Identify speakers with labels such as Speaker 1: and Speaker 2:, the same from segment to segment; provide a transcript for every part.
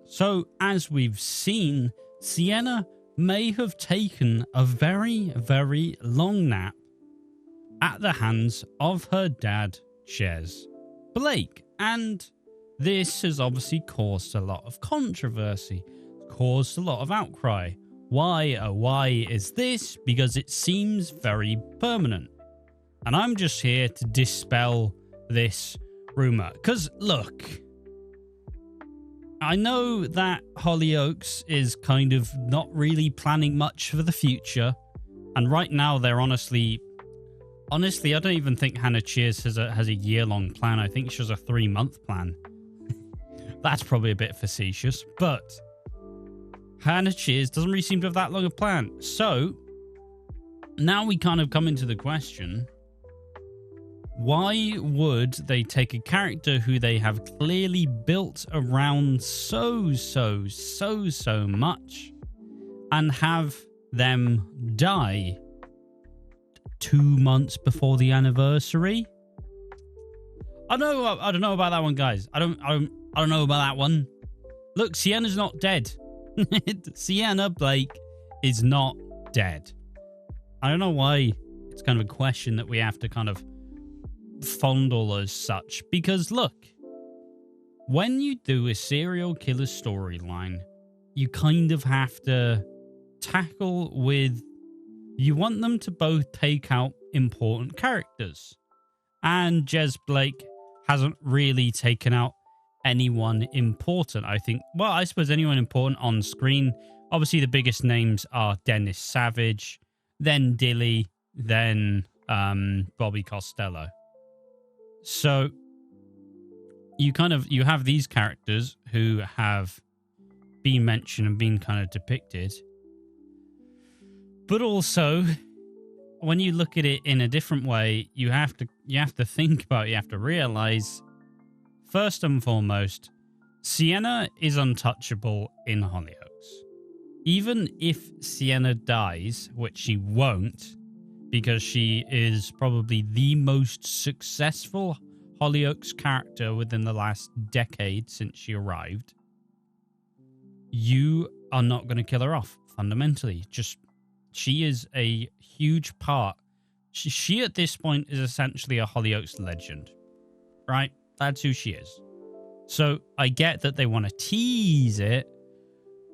Speaker 1: So, as we've seen, Sienna may have taken a very, very long nap at the hands of her dad, Jez Blake. And this has obviously caused a lot of controversy, caused a lot of outcry. Why, oh why is this? Because it seems very permanent. And I'm just here to dispel this rumour. Because, look, I know that Hollyoaks is kind of not really planning much for the future. And right now, they're honestly, I don't even think Hannah Cheers has a year-long plan. I think she has a 3-month plan. That's probably a bit facetious. But Hannah Cheers doesn't really seem to have that long a plan. So, now we kind of come into the question, why would they take a character who they have clearly built around so much and have them die 2 months before the anniversary? I don't know about that one, guys. I don't know about that one. Look, Sienna's not dead. Sienna Blake is not dead. I don't know why it's kind of a question that we have to kind of fondle as such, because look, when you do a serial killer storyline, you kind of have to tackle with, you want them to both take out important characters, and Jez Blake hasn't really taken out anyone important. I think, well, I suppose anyone important on screen. Obviously the biggest names are Dennis Savage, then Dilly, then Bobby Costello. So you have these characters who have been mentioned and been kind of depicted. But also, when you look at it in a different way, you have to think about it, you have to realize, first and foremost, Sienna is untouchable in Hollyoaks. Even if Sienna dies, which she won't, because she is probably the most successful Hollyoaks character within the last decade since she arrived, you are not going to kill her off, fundamentally. She is a huge part. She at this point is essentially a Hollyoaks legend, right? That's who she is. So I get that they want to tease it,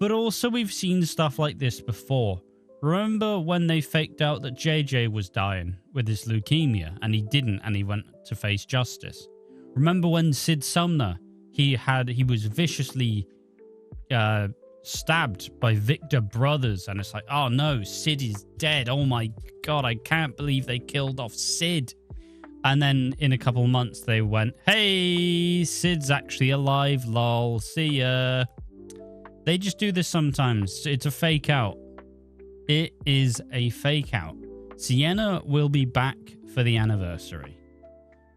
Speaker 1: but also we've seen stuff like this before. Remember when they faked out that JJ was dying with his leukemia, and he didn't, and he went to face justice? Remember when Sid Sumner, he was viciously stabbed by Victor Brothers, and it's like, oh no, Sid is dead. Oh my god, I can't believe they killed off Sid. And then in a couple months they went, hey, Sid's actually alive, lol, see ya. They just do this sometimes. It's a fake out. It is a fake out. Sienna will be back for the anniversary.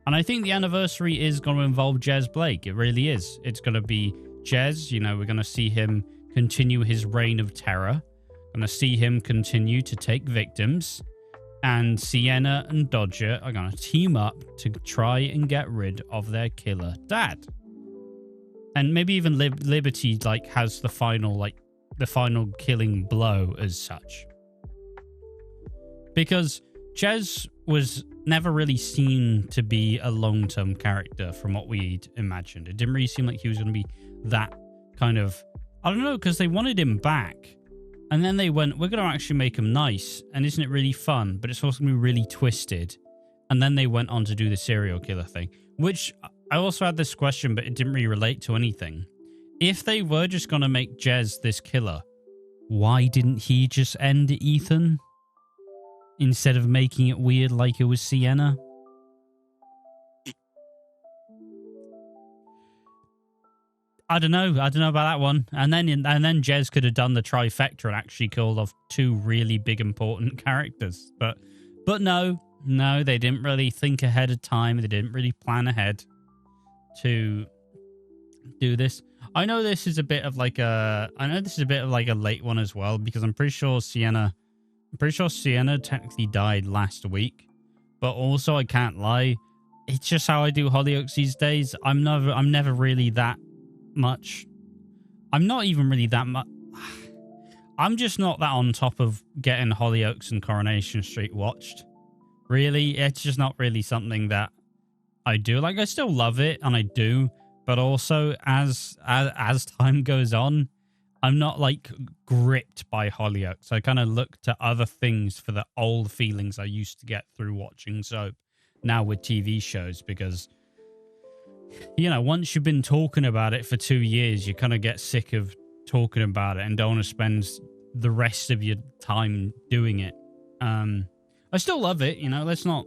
Speaker 1: And I think the anniversary is going to involve Jez Blake. It really is. It's going to be Jez. We're going to see him continue his reign of terror. Going to see him continue to take victims. And Sienna and Dodger are going to team up to try and get rid of their killer dad. And maybe even Liberty has the final killing blow as such. Because Jez was never really seen to be a long-term character from what we'd imagined. It didn't really seem like he was going to be that kind of, I don't know, because they wanted him back. And then they went, we're going to actually make him nice. And isn't it really fun? But it's also going to be really twisted. And then they went on to do the serial killer thing, which I also had this question, but it didn't really relate to anything. If they were just going to make Jez this killer, why didn't he just end Ethan instead of making it weird like it was Sienna? I don't know about that one. And then Jez could have done the trifecta and actually killed off 2 really big important characters. But no, they didn't really think ahead of time. They didn't really plan ahead to do this. I know this is a bit of like a late one as well, because I'm pretty sure Sienna technically died last week. But also, I can't lie, it's just how I do Hollyoaks these days. I'm never really that much. I'm not even really that much. I'm just not that on top of getting Hollyoaks and Coronation Street watched. Really, it's just not really something that I do. Like, I still love it, and I do, but also as time goes on, I'm not like gripped by Hollyoaks. I kind of look to other things for the old feelings I used to get through watching soap now with TV shows, because, you know, once you've been talking about it for 2 years, you kind of get sick of talking about it and don't want to spend the rest of your time doing it. I still love it, you know. Let's not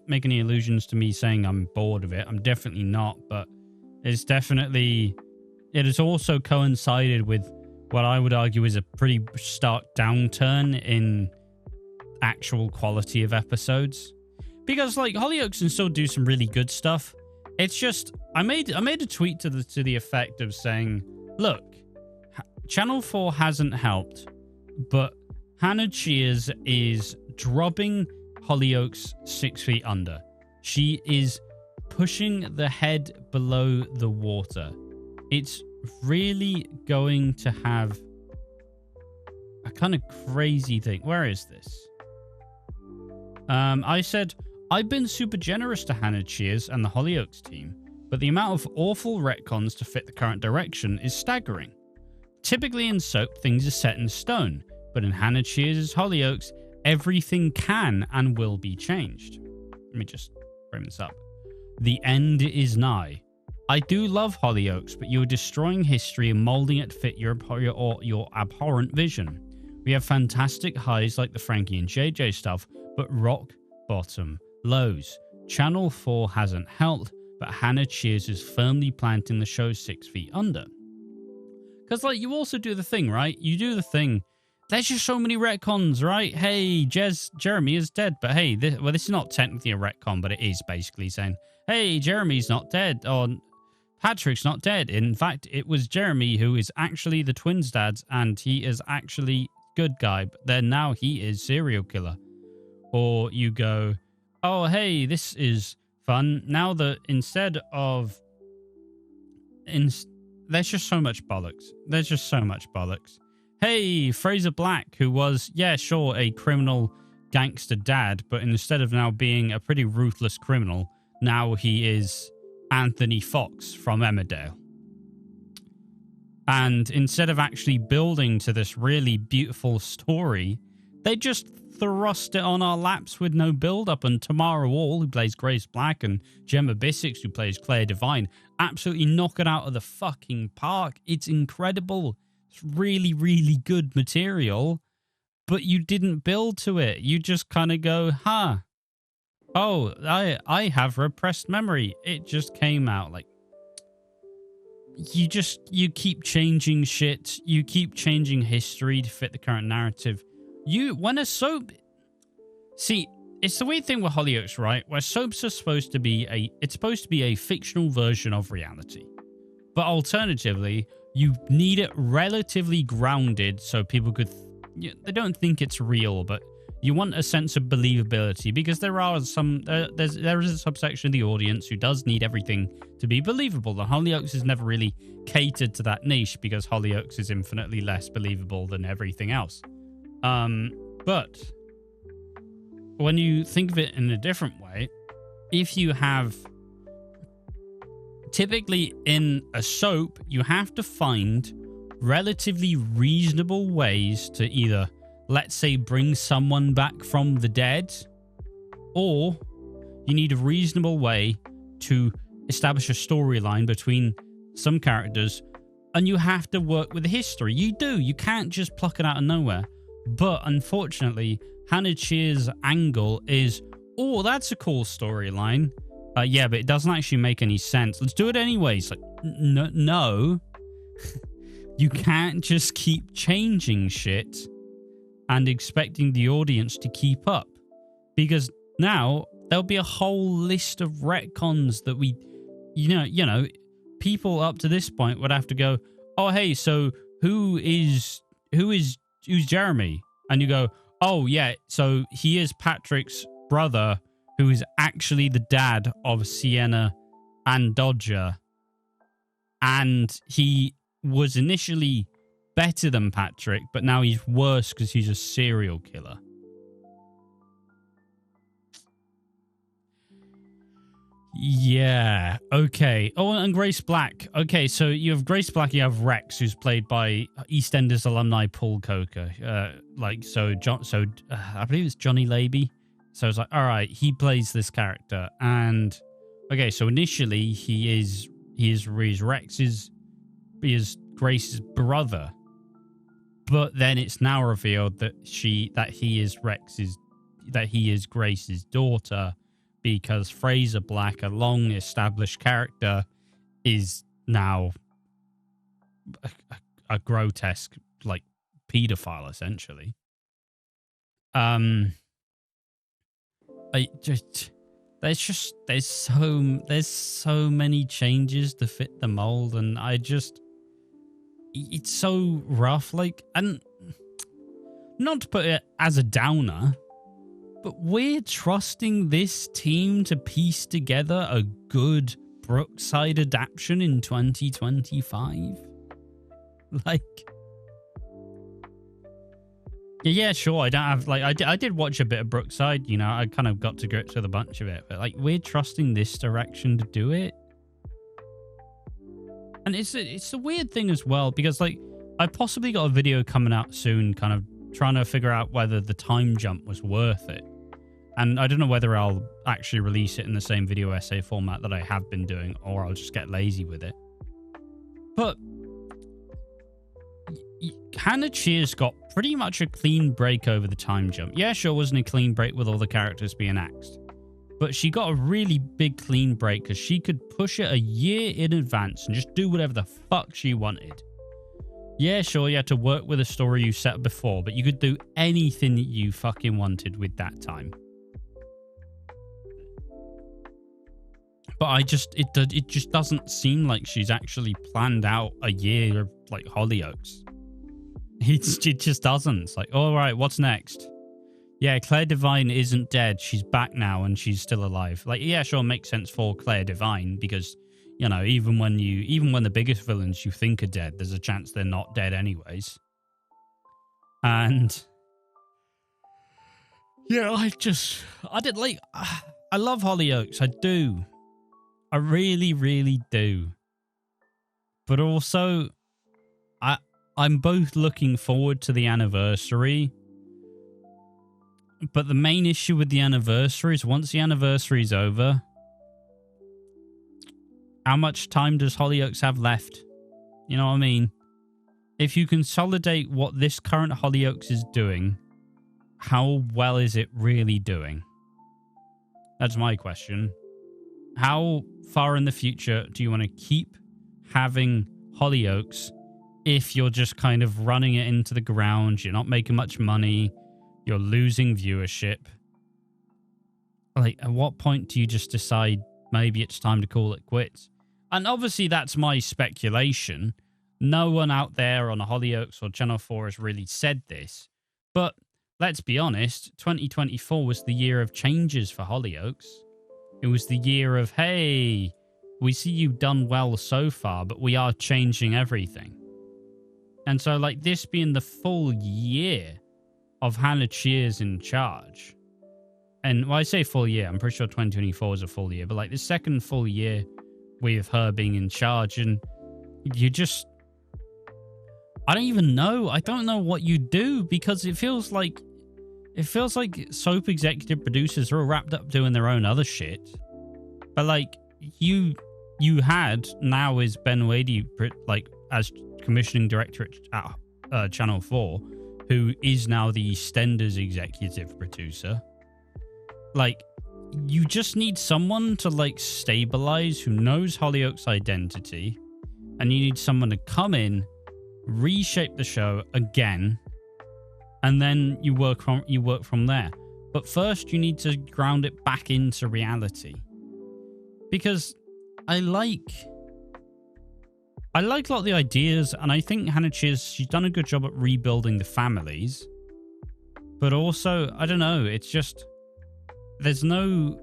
Speaker 1: make any illusions to me saying I'm bored of it. I'm definitely not, but it has also coincided with what I would argue is a pretty stark downturn in actual quality of episodes. Because like Hollyoaks can still do some really good stuff. It's just I made a tweet to the effect of saying, look, Channel 4 hasn't helped, but Hannah Cheers is dropping Hollyoaks 6 feet under. She is pushing the head below the water. It's really going to have a kind of crazy thing. Where is this? I said, I've been super generous to Hannah Cheers and the Hollyoaks team, but the amount of awful retcons to fit the current direction is staggering. Typically in soap, things are set in stone, but in Hannah Cheers' Hollyoaks, everything can and will be changed. Let me just frame this up. The end is nigh. I do love Hollyoaks, but you're destroying history and molding it to fit your abhorrent vision. We have fantastic highs like the Frankie and JJ stuff, but rock bottom lows. Channel 4 hasn't helped, but Hannah Cheers is firmly planting the show 6 feet under. Because, like, you also do the thing, right? You do the thing. There's just so many retcons, right? Hey, Jeremy is dead, but hey, this is not technically a retcon, but it is basically saying, hey, Jeremy's not dead, or Patrick's not dead. In fact, it was Jeremy who is actually the twins' dad, and he is actually good guy, but then now he is serial killer. Or you go, oh, hey, this is fun. Now that instead of... there's just so much bollocks. There's just so much bollocks. Hey, Fraser Black, who was, yeah, sure, a criminal gangster dad, but instead of now being a pretty ruthless criminal, now he is Anthony Fox from Emmerdale. And instead of actually building to this really beautiful story, they just thrust it on our laps with no build-up. And Tamara Wall, who plays Grace Black, and Gemma Bissix, who plays Claire Devine, absolutely knock it out of the fucking park. It's incredible. It's really, really good material, but you didn't build to it. You just kind of go, huh. Oh, I have repressed memory. It just came out. Like, you keep changing shit. You keep changing history to fit the current narrative. When a soap... See, it's the weird thing with Hollyoaks, right? Where soaps are supposed to be a fictional version of reality. But alternatively, you need it relatively grounded so people could... they don't think it's real, but you want a sense of believability, because there is a subsection of the audience who does need everything to be believable. And Hollyoaks has never really catered to that niche, because Hollyoaks is infinitely less believable than everything else. But when you think of it in a different way, if you have... Typically in a soap, you have to find relatively reasonable ways to either, let's say, bring someone back from the dead, or you need a reasonable way to establish a storyline between some characters, and you have to work with the history. You do. You can't just pluck it out of nowhere. But unfortunately, Hannah Cheers' angle is, oh, that's a cool storyline. Yeah, but it doesn't actually make any sense. Let's do it anyways. Like, no. You can't just keep changing shit and expecting the audience to keep up. Because now there'll be a whole list of retcons that we, you know, people up to this point would have to go, oh, hey, so who's Jeremy? And you go, oh, yeah, so he is Patrick's brother, who is actually the dad of Sienna and Dodger. And he was initially better than Patrick, but now he's worse because he's a serial killer. Yeah, okay. Oh, and Grace Black. Okay, so you have Grace Black, you have Rex, who's played by EastEnders alumni Paul Coker. I believe it's Johnny Laby. So I was like, all right, he plays this character. And, okay, so initially he is Grace's brother. But then it's now revealed that he is Grace's daughter, because Fraser Black, a long-established character, is now a grotesque, like, paedophile, essentially. There's so many changes to fit the mold, and it's so rough, like, and not to put it as a downer, but we're trusting this team to piece together a good Brookside adaptation in 2025. Like, yeah, sure. I don't have, like, I did watch a bit of Brookside. You know, I kind of got to grips with a bunch of it, but like, we're trusting this direction to do it. And it's a weird thing as well, because like, I possibly got a video coming out soon, kind of trying to figure out whether the time jump was worth it. And I don't know whether I'll actually release it in the same video essay format that I have been doing, or I'll just get lazy with it. But Hannah Cheers got pretty much a clean break over the time jump. Yeah, sure, wasn't a clean break with all the characters being axed, but she got a really big clean break because she could push it a year in advance and just do whatever the fuck she wanted. Yeah, sure, you had to work with a story you set before, but you could do anything that you fucking wanted with that time. But it just doesn't seem like she's actually planned out a year of, like, Hollyoaks. It just doesn't. It's like, all right, what's next? Yeah, Claire Devine isn't dead. She's back now and she's still alive. Like, yeah, sure, makes sense for Claire Devine because, you know, even when the biggest villains you think are dead, there's a chance they're not dead anyways. And yeah, I love Hollyoaks. I do. I really, really do. But also, I'm both looking forward to the anniversary. But the main issue with the anniversary is once the anniversary is over, how much time does Hollyoaks have left? You know what I mean? If you consolidate what this current Hollyoaks is doing, how well is it really doing? That's my question. How far in the future do you want to keep having Hollyoaks if you're just kind of running it into the ground, you're not making much money, you're losing viewership? Like, at what point do you just decide maybe it's time to call it quits? And obviously that's my speculation. No one out there on Hollyoaks or Channel 4 has really said this. But let's be honest, 2024 was the year of changes for Hollyoaks. It was the year of, hey, we see you've done well so far, but we are changing everything. And so, like, this being the full year of Hannah Cheers in charge. And when I say full year, I'm pretty sure 2024 is a full year, but like the second full year with her being in charge, and you just, I don't even know. I don't know what you do, because it feels like soap executive producers are all wrapped up doing their own other shit. But like you had, now is Ben Wadey, like, as commissioning director at Channel 4, who is now the EastEnders executive producer. Like, you just need someone to, like, stabilize who knows Hollyoaks' identity, and you need someone to come in, reshape the show again, and then you work from there. But first, you need to ground it back into reality. Because I like a lot of the ideas, and I think Hannah Cheers, she's done a good job at rebuilding the families. But also, I don't know, it's just, there's no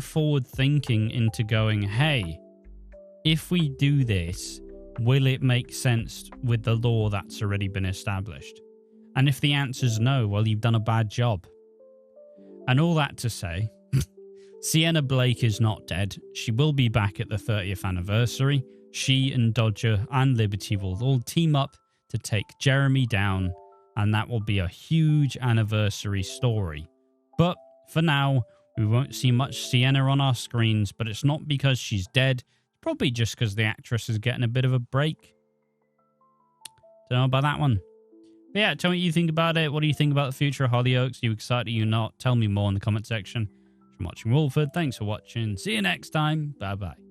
Speaker 1: forward thinking into going, hey, if we do this, will it make sense with the law that's already been established? And if the answer's no, well, you've done a bad job. And all that to say, Sienna Blake is not dead. She will be back at the 30th anniversary. She and Dodger and Liberty will all team up to take Jeremy down, and that will be a huge anniversary story. But for now, we won't see much Sienna on our screens, but it's not because she's dead. It's probably just because the actress is getting a bit of a break. Don't know about that one. But yeah, tell me what you think about it. What do you think about the future of Hollyoaks? Are you excited? Are you not? Tell me more in the comment section. From Watching Walford, thanks for watching. See you next time. Bye-bye.